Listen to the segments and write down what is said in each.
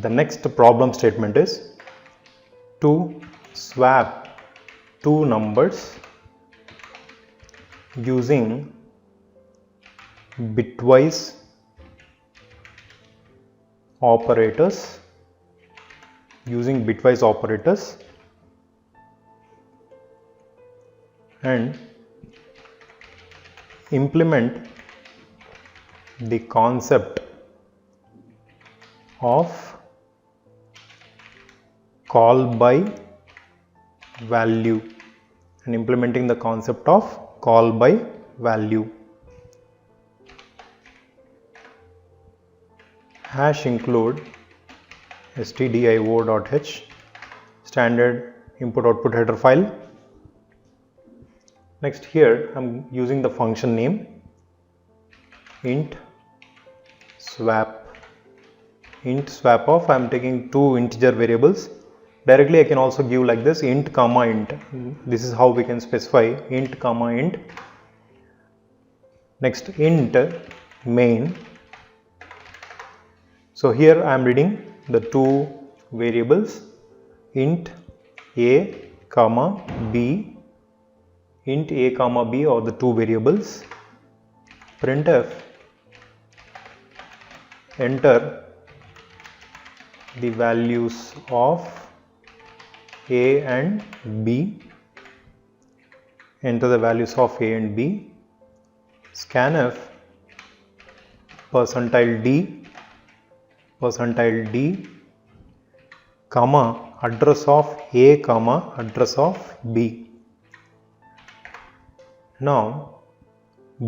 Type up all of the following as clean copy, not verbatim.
The next problem statement is to swap two numbers using bitwise operators and implement the concept of call by value hash include stdio.h standard input output header file. Next, here I'm using the function name int swap of, I'm taking two integer variables. Directly I can also give like this, int comma int. This is how we can specify int comma int. Next, int main. So here I am reading the two variables int a comma b. Int a comma b are the two variables. Printf enter the values of a and b. Scanf percentile d comma address of a comma address of b. Now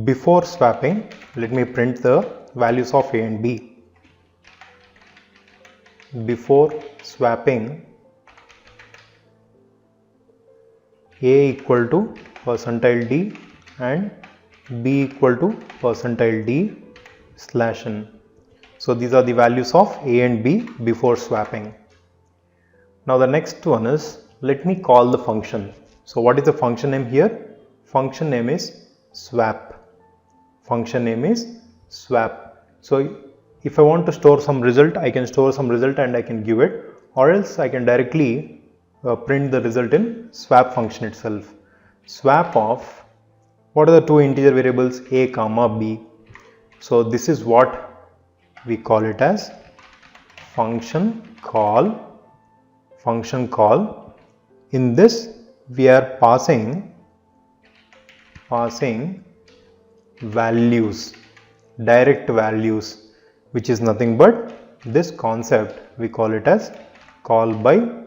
before swapping, let me print the values of a and b. Before swapping, a equal to percentile d and b equal to percentile d slash n. So these are the values of a and b before swapping. Now the next one is, let me call the function. So what is the function name here? Function name is swap. So if I want to store some result, I can store some result and I can give it, or else I can directly print the result in swap function itself. Swap of, what are the two integer variables a comma b? So this is what we call it as function call. In this we are passing values, direct values, which is nothing but this concept. We call it as call by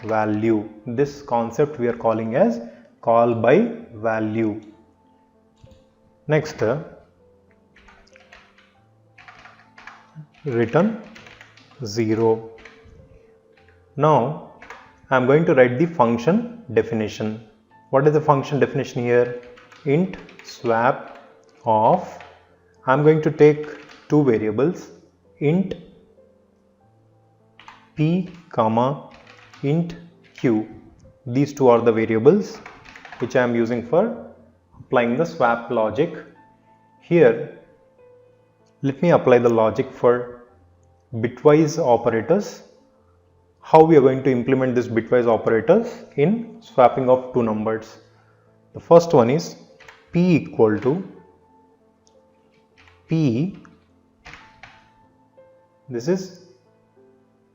value. This concept we are calling as call by value. Next, return 0. Now I am going to write the function definition. What is the function definition here? Int swap of, I am going to take two variables int p comma int q. These two are the variables which I am using for applying the swap logic. Here let me apply the logic for bitwise operators. How we are going to implement this bitwise operators in swapping of two numbers. The first one is p equal to p, this is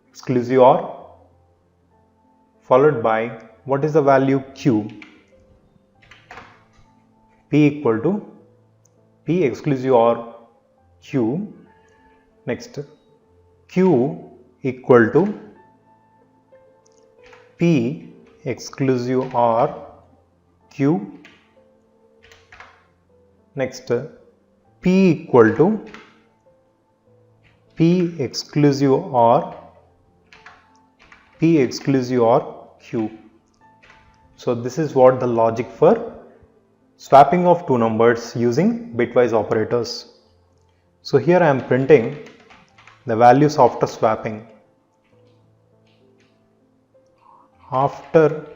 exclusive OR, followed by, what is the value? Q. P equal to p exclusive OR q. Next, q equal to p exclusive OR q. Next, p equal to p exclusive OR q. So this is what the logic for swapping of two numbers using bitwise operators. So here I am printing the values after swapping. After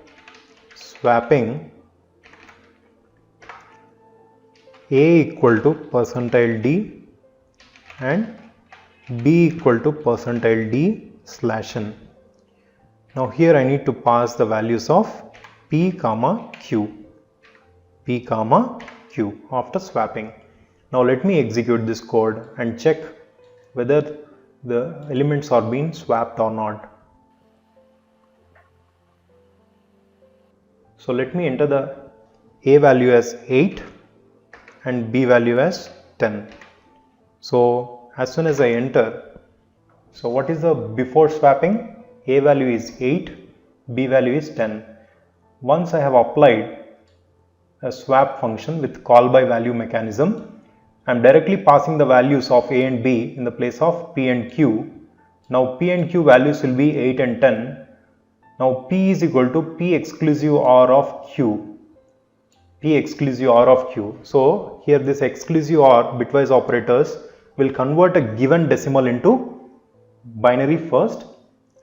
swapping, a equal to percentile d and b equal to %d/n. Now here I need to pass the values of p comma q after swapping. Now let me execute this code and check whether the elements are being swapped or not. So let me enter the a value as 8 and b value as 10. So as soon as I enter, so what is the before swapping? A value is 8, b value is 10. Once I have applied a swap function with call by value mechanism, I am directly passing the values of a and b in the place of p and q. Now p and q values will be 8 and 10. Now p is equal to p exclusive r of q. So here this exclusive r bitwise operators will convert a given decimal into binary first,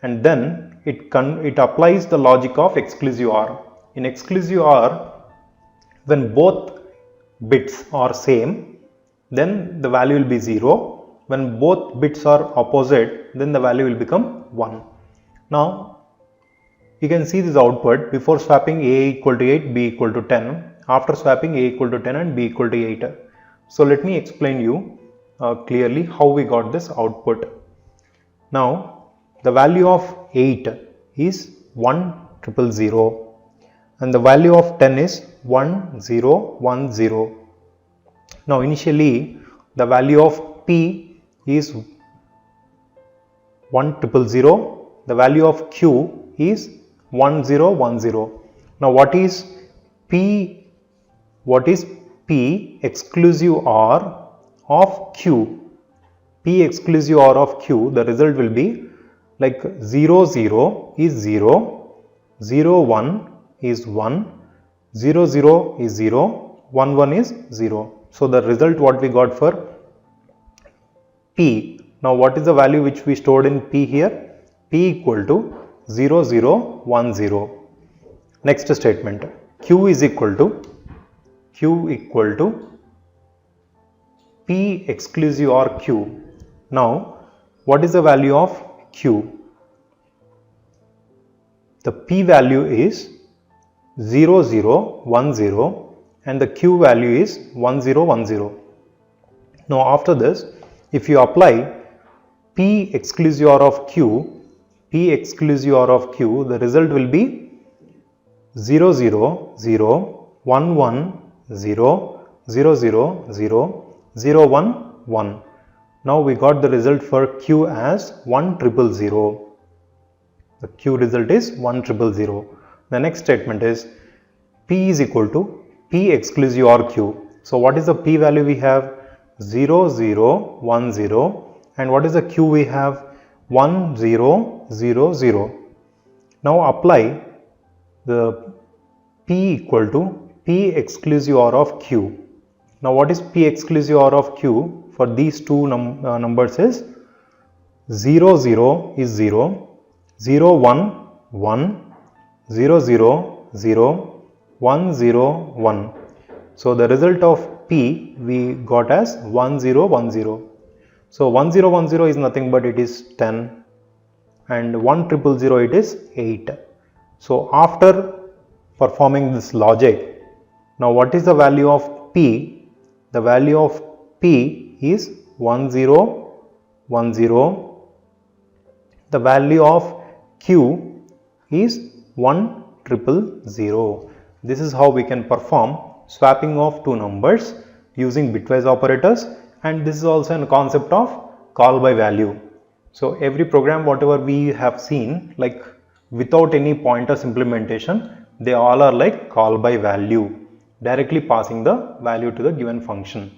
and then it applies the logic of exclusive r. In exclusive r, when both bits are same, then the value will be 0. When both bits are opposite, then the value will become 1. Now you can see this output before swapping a equal to 8, b equal to 10, after swapping a equal to 10 and b equal to 8. So let me explain you clearly how we got this output. Now the value of 8 is 1000 and the value of 10 is 1010. Now initially the value of p is 1000, the value of q is 1010. Now what is p exclusive r of q? P exclusive r of q, the result will be like 0 0 is 0, 0 1 is 1, 0 0 is 0, 1 1 is 0. So the result what we got for p. Now what is the value which we stored in p here? P equal to 0 0 1 0. Next statement, q is equal to p exclusive r q. Now what is the value of q? The p value is 0 0 1 0 and the q value is 1 0 1 0. Now after this, if you apply p exclusive r of q, the result will be 0 0 0 1 1 0 0 0 0 0 1 1. Now we got the result for q as 1000. The q result is 1000. The next statement is p is equal to p exclusive r q. So what is the p value we have? 0 0 1 0, and what is the q we have? 1 0 0 0. Now apply the p equal to p exclusive r of q. Now what is p exclusive r of q? For these two numbers is 0 0 is 0, 0 1 1, 0 0 0, 1 0 1. So the result of p we got as 1010. So 1010 is nothing but it is 10, and 1000 it is 8. So after performing this logic, now what is the value of p? The value of p is 1010. The value of q is 1000. This is how we can perform swapping of two numbers using bitwise operators, and this is also a concept of call by value. So every program whatever we have seen, like without any pointers implementation, they all are like call by value, directly passing the value to the given function.